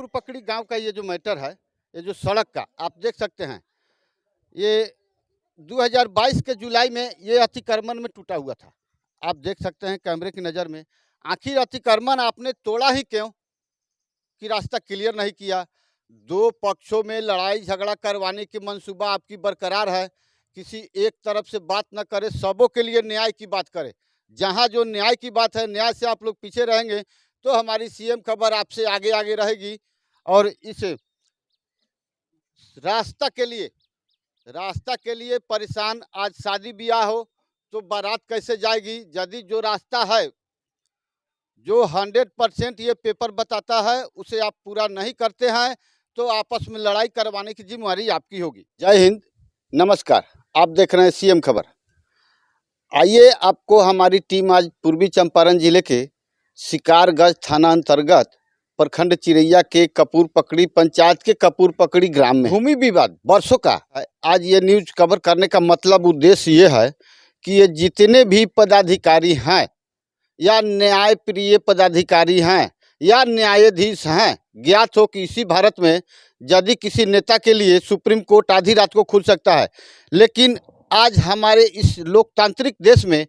कपूर पकड़ी गांव का ये जो मैटर है, ये जो सड़क का आप देख सकते हैं, ये 2022 के जुलाई में ये अतिक्रमण में टूटा हुआ था। आप देख सकते हैं कैमरे की नज़र में। आखिर अतिक्रमण आपने तोड़ा ही क्यों कि रास्ता क्लियर नहीं किया? दो पक्षों में लड़ाई झगड़ा करवाने की मंसूबा आपकी बरकरार है। किसी एक तरफ से बात न करे, सबों के लिए न्याय की बात करे। जहां जो न्याय की बात है, न्याय से आप लोग पीछे रहेंगे तो हमारी सीएम खबर आपसे आगे आगे रहेगी। और इस रास्ता के लिए परेशान, आज शादी ब्याह हो तो बारात कैसे जाएगी? यदि जो रास्ता है जो 100% ये पेपर बताता है उसे आप पूरा नहीं करते हैं तो आपस में लड़ाई करवाने की जिम्मेवारी आपकी होगी। जय हिंद, नमस्कार। आप देख रहे हैं सीएम खबर। आइए आपको हमारी टीम आज पूर्वी चंपारण जिले के शिकारगंज थाना अंतर्गत प्रखंड चिरैया के कपूर पकड़ी पंचायत के कपूर पकड़ी ग्राम में भूमि विवाद वर्षों का है। आज ये न्यूज कवर करने का मतलब उद्देश्य ये है कि ये जितने भी पदाधिकारी हैं या न्याय प्रिय पदाधिकारी हैं या न्यायाधीश हैं, ज्ञात हो कि इसी भारत में यदि किसी नेता के लिए सुप्रीम कोर्ट आधी रात को खुल सकता है, लेकिन आज हमारे इस लोकतांत्रिक देश में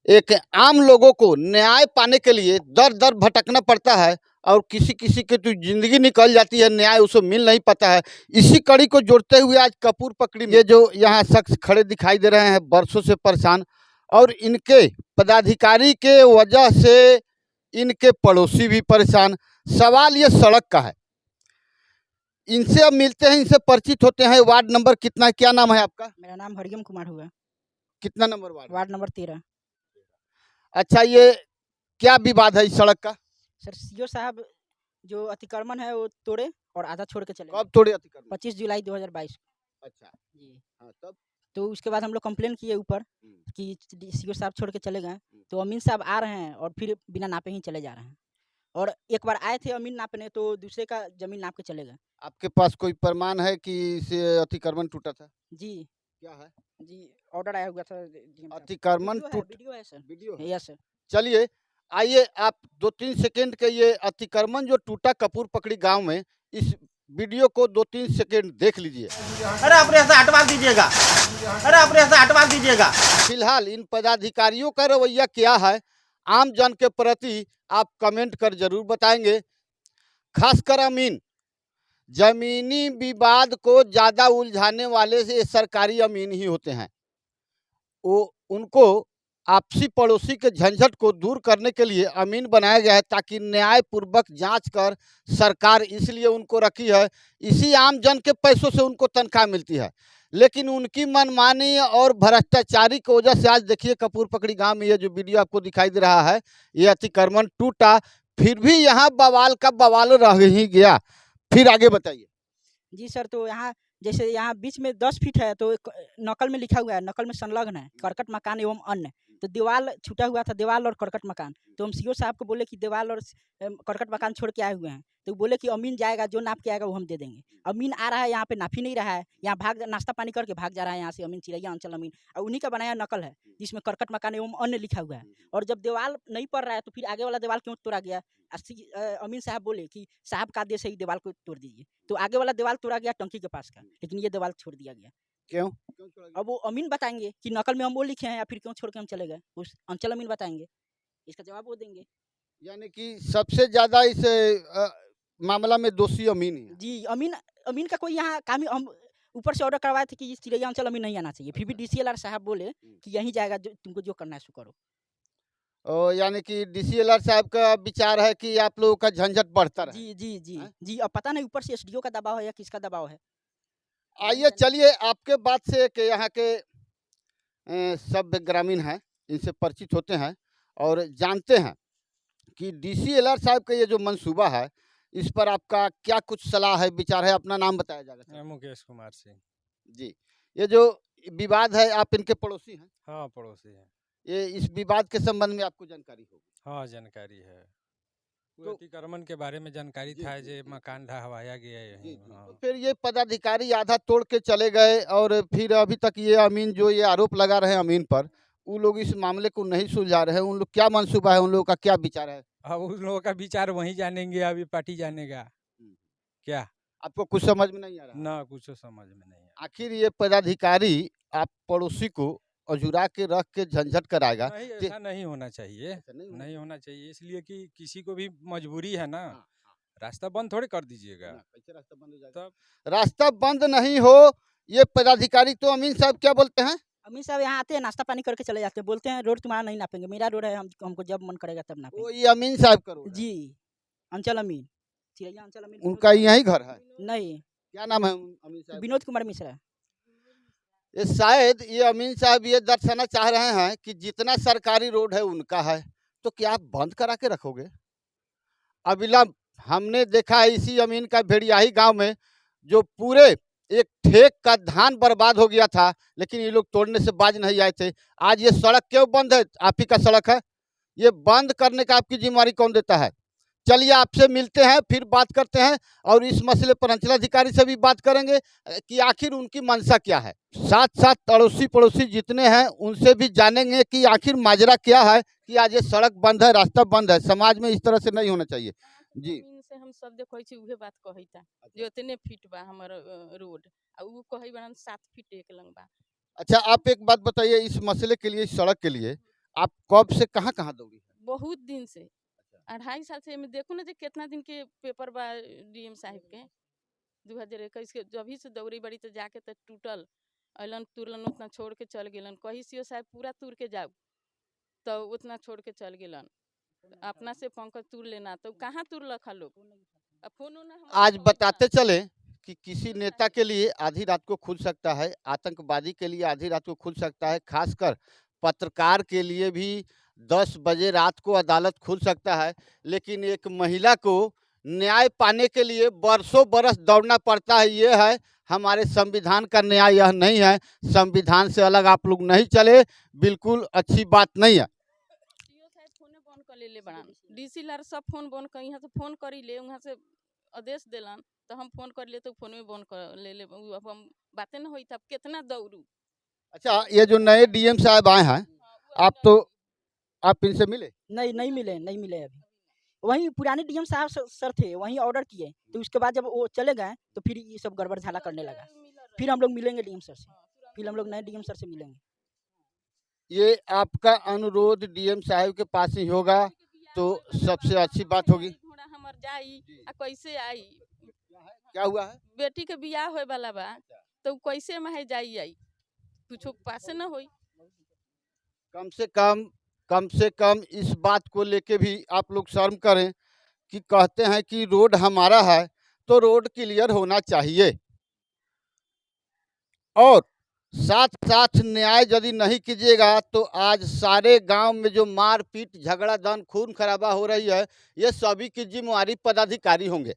एक आम लोगों को न्याय पाने के लिए दर दर भटकना पड़ता है और किसी किसी की तो जिंदगी निकल जाती है, न्याय उसे मिल नहीं पाता है। इसी कड़ी को जोड़ते हुए आज कपूर पकड़ी में ये जो यहाँ शख्स खड़े दिखाई दे रहे हैं, वर्षों से परेशान, और इनके पदाधिकारी के वजह से इनके पड़ोसी भी परेशान। सवाल ये सड़क का है। इनसे अब मिलते हैं, इनसे परिचित होते हैं। वार्ड नंबर कितना है? क्या नाम है आपका? मेरा नाम हरियम कुमार हुआ। कितना नंबर वार्ड? Ward number 13। अच्छा, ये क्या विवाद है इस सड़क का? सर, सीओ साहब जो अतिक्रमण है वो तोड़े और आधा छोड़ के चले गए। कब तोड़े अतिक्रमण? 25 जुलाई 2022। अच्छा जी हाँ, तब तो उसके बाद हम लोग कंप्लेन किए ऊपर कि सीओ साहब छोड़ के चले गए। तो अमीन साहब आ रहे हैं और फिर बिना नापे ही चले जा रहे हैं। और एक बार आए थे अमीन नापने तो दूसरे का जमीन नाप के चले गए। आपके पास कोई प्रमाण है कि इसे अतिक्रमण टूटा था? जी क्या है? जी, ऑर्डर आया हुआ था DM साहब। अतिक्रमण वीडियो है सर। वीडियो है? Yes sir. चलिए, आइए आप 2-3 सेकंड के ये अतिक्रमण जो टूटा कपूर पकड़ी गांव में, इस वीडियो को 2-3 सेकंड देख लीजिए। अरे आप यहाँ से हटवा दीजिएगा, अरे आप यहाँ से हटवा दीजिएगा। फिलहाल इन पदाधिकारियों का रवैया क्या है, आम जन के प्रति आप कमेंट कर जरूर बताएंगे। खासकर अमीन, जमीनी विवाद को ज्यादा उलझाने वाले से सरकारी अमीन ही होते हैं। वो उनको आपसी पड़ोसी के झंझट को दूर करने के लिए अमीन बनाया गया है, ताकि न्यायपूर्वक जांच कर सरकार इसलिए उनको रखी है। इसी आम जन के पैसों से उनको तनख्वाह मिलती है, लेकिन उनकी मनमानी और भ्रष्टाचारी की वजह से आज देखिए कपूर पकड़ी गांव में ये जो वीडियो आपको दिखाई दे रहा है, ये अतिक्रमण टूटा, फिर भी यहाँ बवाल का बवाल रह ही गया। फिर आगे बताइए। जी सर, तो यहाँ जैसे यहाँ बीच में 10 फीट है तो नकल में लिखा हुआ है, नकल में संलग्न है करकट मकान एवं अन्य। तो दीवार छूटा हुआ था, दीवार और करकट मकान। तो हम सीओ साहब को बोले कि दीवार और करकट मकान छोड़ के आए हुए हैं। तो बोले कि अमीन जाएगा, जो नाप के आएगा वो हम दे देंगे। अमीन आ रहा है, यहाँ पे नाप ही नहीं रहा है, यहाँ भाग नाश्ता पानी करके भाग जा रहा है यहाँ से। अमीन चिरैया अंचल अमीन, और उन्हीं का बनाया नकल है जिसमें करकट मकान एवं अन्य लिखा हुआ है। और जब दीवार नहीं पड़ रहा है तो फिर आगे वाला दीवार क्यों तोड़ा गया? अमीन साहब बोले कि साहब का आदेश है ही, दीवार को तोड़ दीजिए। तो आगे वाला दीवार तोड़ा गया टंकी के पास का, लेकिन ये दीवार छोड़ दिया गया। क्यों? अब वो अमीन बताएंगे कि नकल में हम वो लिखे हैं या फिर क्यों छोड़ के हम चले गए, उस अंचल अमीन बताएंगे, इसका जवाब वो देंगे। यानी कि सबसे ज्यादा इस मामला में दोषी अमीन ही है। जी, अमीन का कोई यहाँ काम हम ऊपर से ऑर्डर करवाए थे कि चिरैया अंचल अमीन नहीं आना चाहिए, फिर भी DCLR साहब बोले कि यहीं जाएगा, जो तुमको जो करना है सो करो। और यानी कि DCLR साहब का विचार है कि आप लोगों का झंझट बढ़ता रहे। जी जी जी जी, अब पता नहीं ऊपर से SDO का दबाव है या किसका दबाव है। आइए चलिए, आपके बात से कि यहाँ के सब ग्रामीण हैं, इनसे परिचित होते हैं और जानते हैं कि DCLR साहब का ये जो मंसूबा है, इस पर आपका क्या कुछ सलाह है, विचार है? अपना नाम बताया जाएगा। मुकेश कुमार सिंह। जी, ये जो विवाद है, आप इनके पड़ोसी हैं? हाँ, पड़ोसी है। ये इस विवाद के संबंध में आपको जानकारी होगी? हाँ, जानकारी है। तो अतिक्रमण के बारे में जानकारी था, जे मकान ढहवाया गया है। जी, हाँ। तो फिर ये पदाधिकारी आधा तोड़ के चले गए और फिर अभी तक ये अमीन जो ये आरोप लगा रहे हैं अमीन पर, वो लोग इस मामले को नहीं सुलझा रहे हैं। उन लोग क्या मंसूबा है, उन लोगों का क्या विचार है? अब उन लोगों का विचार वहीं जानेंगे, अभी पार्टी जानेगा। क्या आपको कुछ समझ में नहीं आ रहा? ना कुछ समझ में नहीं है। आखिर ये पदाधिकारी आप पड़ोसी को अजुरा के रख के झंझट कराएगा? नहीं, कि- ऐसा नहीं होना चाहिए। ऐसा नहीं होना नहीं होना चाहिए, इसलिए कि किसी को भी मजबूरी है ना। हाँ, रास्ता बंद थोड़े कर दीजिएगा। ना, कैसे रास्ता बंद हो जाएगा? तब रास्ता बंद नहीं हो, ये पदाधिकारी तो अमीन साहब क्या बोलते हैं? अमीन साहब यहाँ आते हैं, नाश्ता पानी करके चले जाते हैं, बोलते हैं रोड तुम्हारा नहीं नापेंगे, मेरा रोड है, हमको जब मन करेगा तब वो नापेंगे। ये अमीन साहब का रोड है। जी, अंचल अमीन, चिरैया अंचल अमीन। उनका यही घर है? नहीं, क्या नाम है अमीन साहब? विनोद कुमार मिश्रा। ये शायद ये अमीन साहब ये दर्शाना चाह रहे हैं कि जितना सरकारी रोड है उनका है, तो क्या आप बंद करा के रखोगे? अबिला हमने देखा है इसी अमीन का भेड़ियाही गांव में, जो पूरे एक ठेक का धान बर्बाद हो गया था, लेकिन ये लोग तोड़ने से बाज नहीं आए थे। आज ये सड़क क्यों बंद है? आप ही का सड़क है। ये बंद करने का आपकी जिम्मेवारी कौन देता है? चलिए आपसे मिलते हैं, फिर बात करते हैं और इस मसले पर अंचलाधिकारी से भी बात करेंगे कि आखिर उनकी मंशा क्या है। साथ साथ अड़ोसी पड़ोसी जितने हैं उनसे भी जानेंगे कि आखिर माजरा क्या है कि आज ये सड़क बंद है, रास्ता बंद है। समाज में इस तरह से नहीं होना चाहिए। जी। जमीन से हम सब देखै छी उहे बात कहैता जो इतने फीट बा हमर रोड आ उ कहै बरन 7 फीट एक लंग बा। अच्छा, आप एक बात बताइए, इस मसले के लिए, इस सड़क के लिए आप कब से कहाँ कहाँ दौड़ी है? बहुत दिन से 2.5 साल से। में देखो ना जे कितना दिन के पेपर बा डीएम साहब के 2021 के जभी से दौड़ी बड़ी तो जाके तो टूटल अलन तुरलन उतना छोड़ के चल गेलन। कही सीओ साहब पूरा तूर के जाओ तो उतना छोड़ के चल गेलन। अपना से पंकज तूर लेना तो कहाँ तूर लखा लोग फोन ना आज बताते चले कि किसी नेता के लिए आधी रात को खुल सकता है, आतंकवादी के लिए आधी रात को खुल सकता है, खासकर पत्रकार के लिए भी 10 बजे रात को अदालत खुल सकता है, लेकिन एक महिला को न्याय पाने के लिए बरसों बरस दौड़ना पड़ता है। ये है हमारे संविधान का न्याय, यह नहीं है। संविधान से अलग आप लोग नहीं चले, बिल्कुल अच्छी बात नहीं है। सीओ साहब फोने बंद कर ले बड़ान डीसी लार सब फोन बंद कर, यहाँ से फोन करी ले वहाँ से आदेश देलन तो हम फोन कर ले तो फोन में बंद कर ले अब हम बातें ना होई तब कितना दौड़ू। अच्छा, ये जो नए डीएम साहब आए हैं, आप इनसे मिले? नहीं मिले अभी। वहीं पुराने डीएम साहब सर थे, वहीं ऑर्डर किए, तो उसके बाद जब वो चले गए तो फिर ये सब गड़बड़ झाला करने लगा। फिर हम लोग मिलेंगे डीएम सर से, फिर हम लोग नए डीएम सर से मिलेंगे। ये आपका अनुरोध डीएम साहब के पास ही होगा तो सबसे अच्छी बात होगी। घोड़ा हमर जाई आ कैसे आई? क्या हुआ है? बेटी के बियाह होए वाला बा तो कैसे में जाई कुछ पासे ना होई। कम से कम इस बात को लेके भी आप लोग शर्म करें कि कहते हैं कि रोड हमारा है तो रोड क्लियर होना चाहिए, और साथ साथ न्याय यदि नहीं कीजिएगा तो आज सारे गांव में जो मारपीट, झगड़ा, खून खराबा हो रही है, ये सभी की जिम्मेवारी पदाधिकारी होंगे।